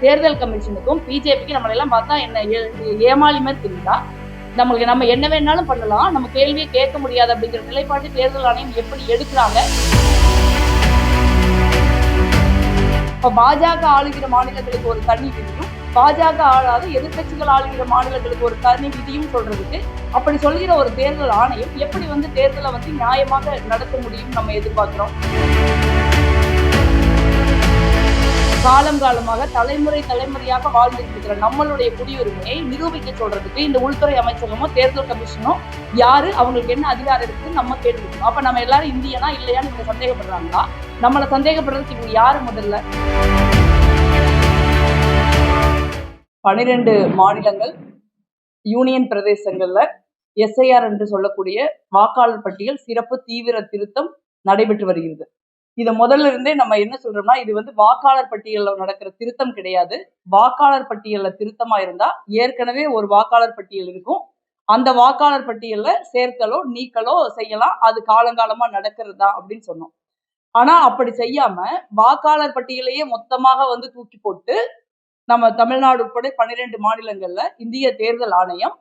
தேர்தல் கமிஷனுக்கும் பிஜேபிக்கு நம்மள எல்லாம் பார்த்தா என்ன ஏமாளி மாதிரி தெரியுதா? நம்ம என்ன வேணாலும் பண்ணலாம், நம்ம கேள்வியை கேட்க முடியாது அப்படிங்கிற நிலைப்பாட்டு தேர்தல் ஆணையம் எப்படி எடுக்கிறாங்க? இப்ப பாஜக ஆளுகிற மாநிலங்களுக்கு ஒரு தனி விதியும், பாஜக ஆளாத எதிர்கட்சிகள் ஆளுகிற மாநிலங்களுக்கு ஒரு தனி விதியும் சொல்றதுக்கு அப்படி சொல்கிற ஒரு தேர்தல் ஆணையம் எப்படி தேர்தலை நியாயமாக நடத்த முடியும் நம்ம எதிர்பார்க்கிறோம். காலம் காலமாக தலைமுறையாக வாழ்ந்துட்டு இருக்கிற நம்மளுடைய குடியுரிமையை நிரூபிக்க சொல்றதுக்கு இந்த உள்துறை அமைச்சகமோ தேர்தல் கமிஷனோ யாரு, அவங்களுக்கு என்ன அதிகாரம் இருக்குன்னு நம்ம கேட்டுருக்கோம். அப்ப நம்ம எல்லாரும் இந்தியனா இல்லையான்னு இவங்க சந்தேகப்படுறாங்களா? நம்மளை சந்தேகப்படுறதுக்கு இவங்க யாரு முதல்ல? 12 மாநிலங்கள் யூனியன் பிரதேசங்கள்ல SIR என்று சொல்லக்கூடிய வாக்காளர் பட்டியல் சிறப்பு தீவிர திருத்தம் நடைபெற்று வருகிறது. இதை முதல்ல இருந்தே நம்ம என்ன சொல்றோம்னா, இது வாக்காளர் பட்டியல்ல நடக்கிற திருத்தம் கிடையாது. வாக்காளர் பட்டியல்ல திருத்தமா இருந்தா ஏற்கனவே ஒரு வாக்காளர் பட்டியல் இருக்கும், அந்த வாக்காளர் பட்டியல்ல சேர்த்தலோ நீக்கலோ செய்யலாம், அது காலங்காலமா நடக்கிறது தான் அப்படின்னு சொன்னோம். ஆனா அப்படி செய்யாம வாக்காளர் பட்டியலையே மொத்தமாக தூக்கி போட்டு நம்ம தமிழ்நாடு உட்பட 12 மாநிலங்கள்ல இந்திய தேர்தல் ஆணையம்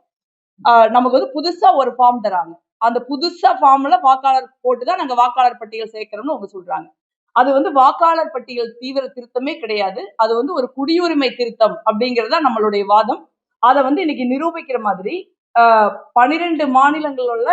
நமக்கு புதுசா ஒரு ஃபார்ம் தராங்க. அந்த புதுசா ஃபார்ம்ல வாக்காளர் போட்டுதான் நாங்க வாக்காளர் பட்டியல் சேர்க்கிறோம்னு அவங்க சொல்றாங்க. அது வாக்காளர் பட்டியல் தீவிர திருத்தமே கிடையாது. அது ஒரு குடியுரிமை திருத்தம் அப்படிங்கறத நம்மளுடைய வாதம். அதை இன்னைக்கு நிரூபிக்கிற மாதிரி 12 மாநிலங்கள் உள்ள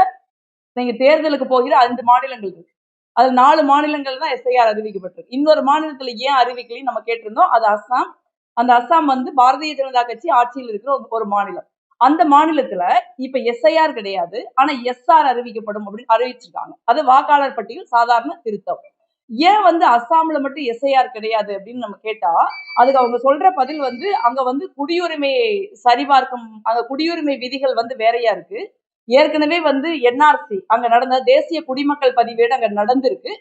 நீங்க தேர்தலுக்கு போகிற 5 மாநிலங்கள் இருக்கு. அது 4 மாநிலங்கள் தான் SIR அறிவிக்கப்பட்டிருக்கு. இன்னொரு மாநிலத்துல ஏன் அறிவிக்கலைன்னு நம்ம கேட்டிருந்தோம். அது அஸ்ஸாம். அந்த அஸ்ஸாம் பாரதிய ஜனதா கட்சி ஆட்சியில் இருக்கிற ஒரு மாநிலம். அந்த மாநிலத்துல இப்ப SIR கிடையாது, ஆனா SR அறிவிக்கப்படும் அப்படின்னு அறிவிச்சிருக்காங்க. அது வாக்காளர் பட்டியல் சாதாரண திருத்தம். ஏன் அஸ்ஸாம்ல மட்டும் SIR கிடையாது அப்படின்னு நம்ம கேட்டா, அதுக்கு அவங்க சொல்ற பதில் அங்க குடியுரிமையை சரிபார்க்கும், அங்க குடியுரிமை விதிகள் வேறையா இருக்கு. ஏற்கனவே NRC அங்க நடந்த தேசிய குடிமக்கள் பதிவேடு அங்க நடந்திருக்கு.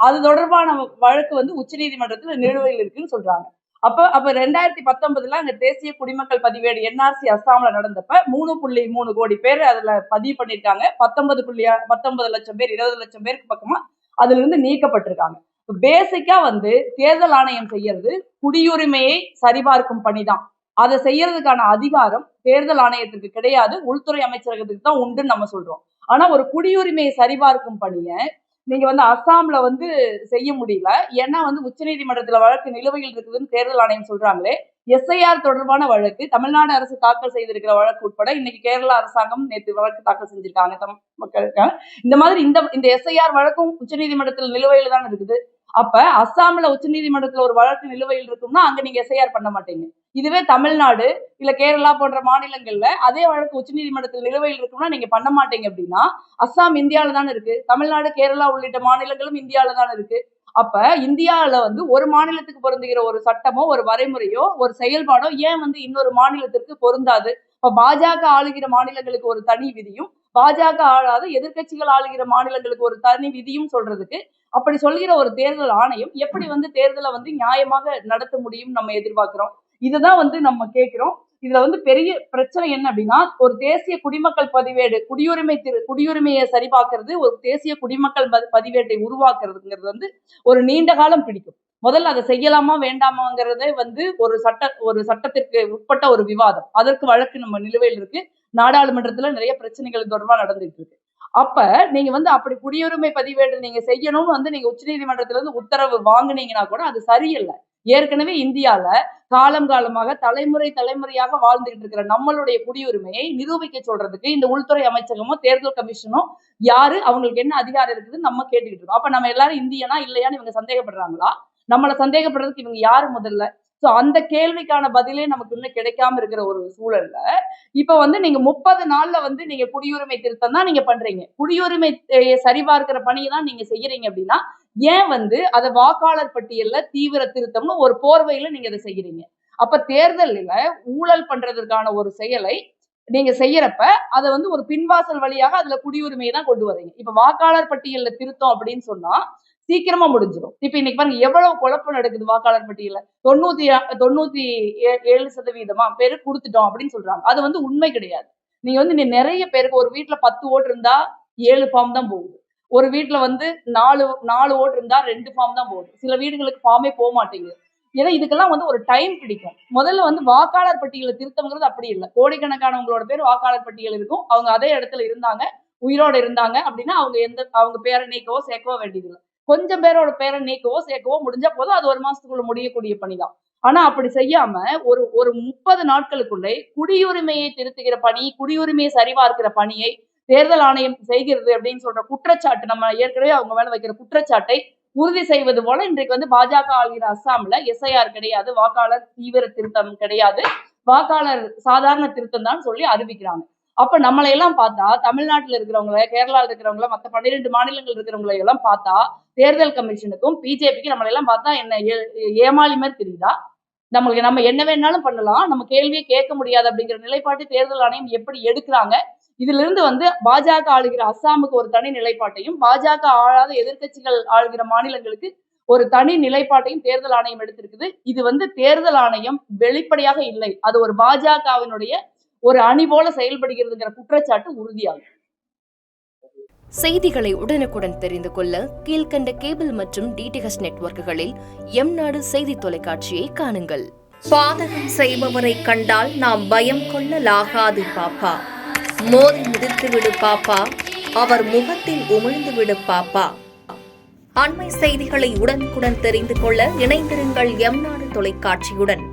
அது தொடர்பான வழக்கு உச்சநீதிமன்றத்துல நிலுவையில் இருக்குன்னு சொல்றாங்க. அப்ப 2019 அங்க தேசிய குடிமக்கள் பதிவேடு NRC அஸ்ஸாம்ல நடந்தப்ப 3.3 கோடி பேர் அதுல பதிவு பண்ணிருக்காங்க. 19 லட்சம் பேர், 20 லட்சம் பேருக்கு பக்கமா அதுல இருந்து நீக்கப்பட்டிருக்காங்க. பேசிக்கா தேர்தல் ஆணையம் செய்யறது குடியுரிமையை சரிபார்க்கும் பணிதான். அதை செய்யறதுக்கான அதிகாரம் தேர்தல் ஆணையத்துக்கு கிடையாது, உள்துறை அமைச்சரகத்துக்கு தான் உண்டுன்னு நம்ம சொல்றோம். ஆனா ஒரு குடியுரிமையை சரிபார்க்கும் பணியை நீங்க அஸ்ஸாம்ல செய்ய முடியல. ஏன்னா உச்சநீதிமன்றத்துல வழக்கு நிலுவையில் இருக்குதுன்னு தேர்தல் ஆணையம் சொல்றாங்களே. SIR தொடர்பான வழக்கு தமிழ்நாடு அரசு தாக்கல் செய்திருக்கிற வழக்கு உட்பட இன்னைக்கு கேரளா அரசாங்கம் நேற்று வழக்கு தாக்கல் செஞ்சிருக்காங்க மக்களுக்கு. இந்த மாதிரி இந்த SIR வழக்கும் உச்சநீதிமன்றத்தில் நிலுவையில் தான் இருக்குது. அப்ப அஸ்ஸாம்ல உச்சநீதிமன்றத்துல ஒரு வழக்கு நிலுவையில் இருக்கும்னா அங்க நீங்க SIR பண்ண மாட்டீங்க. இதுவே தமிழ்நாடு இல்ல கேரளா போன்ற மாநிலங்கள்ல அதே வழக்கு உச்சநீதிமன்றத்தில் நிலுவையில் இருக்கும்னா நீங்க பண்ண மாட்டீங்க. அப்படின்னா அஸ்ஸாம் இந்தியாவில தானே இருக்கு, தமிழ்நாடு கேரளா உள்ளிட்ட மாநிலங்களும் இந்தியாவில தானே இருக்கு. அப்ப இந்தியாவில ஒரு மாநிலத்துக்கு பொருந்துகிற ஒரு சட்டமோ ஒரு வரைமுறையோ ஒரு செயல்பாடோ ஏன் இன்னொரு மாநிலத்திற்கு பொருந்தாது? இப்ப பாஜக ஆளுகிற மாநிலங்களுக்கு ஒரு தனி விதியும், பாஜக ஆளாத எதிர்கட்சிகள் ஆளுகிற மாநிலங்களுக்கு ஒரு தனி விதியும் சொல்றதுக்கு அப்படி சொல்கிற ஒரு தேர்தல் ஆணையம் எப்படி தேர்தலை நியாயமாக நடத்த முடியும் நம்ம எதிர்பார்க்கிறோம். இதுதான் நம்ம கேட்கிறோம். இதுல பெரிய பிரச்சனை என்ன அப்படின்னா, ஒரு தேசிய குடிமக்கள் பதிவேடு குடியுரிமையை சரிபார்க்கிறது, ஒரு தேசிய குடிமக்கள் பதிவேட்டை உருவாக்குறதுங்கிறது ஒரு நீண்ட காலம் பிடிக்கும். முதல்ல அதை செய்யலாமா வேண்டாமாங்கிறதே ஒரு சட்டத்திற்கு உட்பட்ட ஒரு விவாதம். அதற்கு வழக்கு நம்ம நிலுவையில் இருக்கு. நாடாளுமன்றத்துல நிறைய பிரச்சனைகள் தொடர்பா நடந்துட்டு இருக்கு. அப்ப நீங்க அப்படி குடியுரிமை பதிவேடு நீங்க செய்யணும்னு நீங்க உச்சநீதிமன்றத்துல இருந்து உத்தரவு வாங்குனீங்கன்னா கூட அது சரியில்லை. ஏற்கனவே இந்தியால காலம் காலமாக தலைமுறையாக வாழ்ந்துகிட்டு இருக்கிற நம்மளுடைய குடியுரிமையை நிரூபிக்க சொல்றதுக்கு இந்த உள்துறை அமைச்சகமோ தேர்தல் கமிஷனோ யாரு, அவங்களுக்கு என்ன அதிகாரம் இருக்குதுன்னு நம்ம கேட்டுக்கிட்டு இருக்கோம். அப்ப நம்ம எல்லாரும் இந்தியனா இல்லையான்னு இவங்க சந்தேகப்படுறாங்களா? நம்மளை சந்தேகப்படுறதுக்கு இவங்க யாரு முதல்ல? சோ அந்த கேள்விக்கான பதிலே நமக்கு இன்னும் கிடைக்காம இருக்கிற ஒரு சூழல்ல இப்ப நீங்க 30 நாள்ல நீங்க குடியுரிமை திருத்தம் தான் நீங்க பண்றீங்க. குடியுரிமை சரிபார்க்கிற பணியை தான் நீங்க செய்யறீங்க அப்படின்னா ஏன் அதை வாக்காளர் பட்டியல்ல தீவிர திருத்தம்னு ஒரு போர்வையில நீங்க அதை செய்யறீங்க. அப்ப தேர்தலில் ஊழல் பண்றதற்கான ஒரு செயலை நீங்க செய்யறப்ப அதை ஒரு பின்வாசல் வழியாக அதுல குடியுரிமையை தான் கொண்டு வரீங்க. இப்ப வாக்காளர் பட்டியல்ல திருத்தம் அப்படின்னு சொன்னா சீக்கிரமா முடிஞ்சிடும். இப்ப இன்னைக்கு பாருங்க எவ்வளவு குழப்பம் நடக்குது வாக்காளர் பட்டியல. 97% பேரு கொடுத்துட்டோம் அப்படின்னு சொல்றாங்க. அது உண்மை கிடையாது. நீங்க நிறைய பேருக்கு ஒரு வீட்டுல 10 ஓட்டு இருந்தா 7 ஃபார்ம் தான் போகுது. ஒரு வீட்டுல 4 ஓட்டு இருந்தா 2 ஃபார்ம் தான் போகுது. சில வீடுகளுக்கு ஃபார்மே போக மாட்டேங்குது. ஏன்னா இதுக்கெல்லாம் வந்து ஒரு டைம் பிடிக்கும். முதல்ல வந்து வாக்காளர் பட்டியலை திருத்தம்ங்கிறது அப்படி இல்லை. கோடிக்கணக்கானவங்களோட பேர் வாக்காளர் பட்டியல் இருக்கும். அவங்க அதே இடத்துல இருந்தாங்க, உயிரோட இருந்தாங்க அப்படின்னா அவங்க பேரை நீக்கவோ சேர்க்கவோ வேண்டியதில்லை. கொஞ்சம் பேரோட பேரை நீக்கவோ சேர்க்கவோ முடிஞ்சா போதும். அது 1 மாசத்துக்குள்ள முடியக்கூடிய பணிதான். ஆனா அப்படி செய்யாம ஒரு 30 நாட்களுக்குள்ளே குடியுரிமையை திருத்துகிற பணி, குடியுரிமையை சரிபார்க்கிற பணியை தேர்தல் ஆணையம் செய்கிறது அப்படின்னு சொல்ற குற்றச்சாட்டு, நம்ம ஏற்கனவே அவங்க மேல வைக்கிற குற்றச்சாட்டை உறுதி செய்வது போல இன்றைக்கு வந்து பாஜக ஆளுகிற அஸ்ஸாம்ல எஸ்ஐஆர் கிடையாது, வாக்காளர் தீவிர திருத்தம் கிடையாது, வாக்காளர் சாதாரண திருத்தம் தான் சொல்லி அறிவிக்கிறாங்க. அப்ப நம்மளை எல்லாம் பார்த்தா, தமிழ்நாட்டுல இருக்கிறவங்கள, கேரளால இருக்கிறவங்கள, மத்த 12 மாநிலங்கள் இருக்கிறவங்களை எல்லாம் பார்த்தா, தேர்தல் கமிஷனுக்கும் பிஜேபிக்கும் நம்மளை எல்லாம் பார்த்தா என்ன ஏமாளி மாதிரி தெரியுதா? நம்ம என்ன வேணாலும் பண்ணலாம், நம்ம கேள்வியே கேட்க முடியாது அப்படிங்கிற நிலைப்பாட்டை தேர்தல் ஆணையம் எப்படி எடுக்கிறாங்க? இதுல இருந்து வந்து பாஜக ஆளுகிற அஸ்ஸாமுக்கு ஒரு தனி நிலைப்பாட்டையும், பாஜக ஆளாத எதிர்க்கட்சிகள் ஆளுகிற மாநிலங்களுக்கு ஒரு தனி நிலைப்பாட்டையும் தேர்தல் ஆணையம் எடுத்திருக்குது. இது வந்து தேர்தல் ஆணையம் வெளிப்படையாக இல்லை, அது ஒரு பாஜகவினுடைய ஒரு அணி போல செயல்படுகிறதுங்கிற குற்றச்சாட்டு உறுதியாகும். செய்திகளை உடனுக்குடன் தெரிந்து கொள்ள கீழ்கண்ட கேபிள் மற்றும் டிடிஹெச் நெட்வொர்க்குகளில் எம்நாடு செய்தி தொலைக்காட்சியை காணுங்கள். பாதகம் செய்பவரை கண்டால் நாம் பயம் கொள்ளலாகாது பாப்பா. மோதி மிதித்து விடு பாப்பா, அவர் முகத்தில் உமிழ்ந்து விடு பாப்பா. அண்மை செய்திகளை உடனுக்குடன் தெரிந்து கொள்ள இணைந்திருங்கள் எம்நாடு தொலைக்காட்சியுடன்.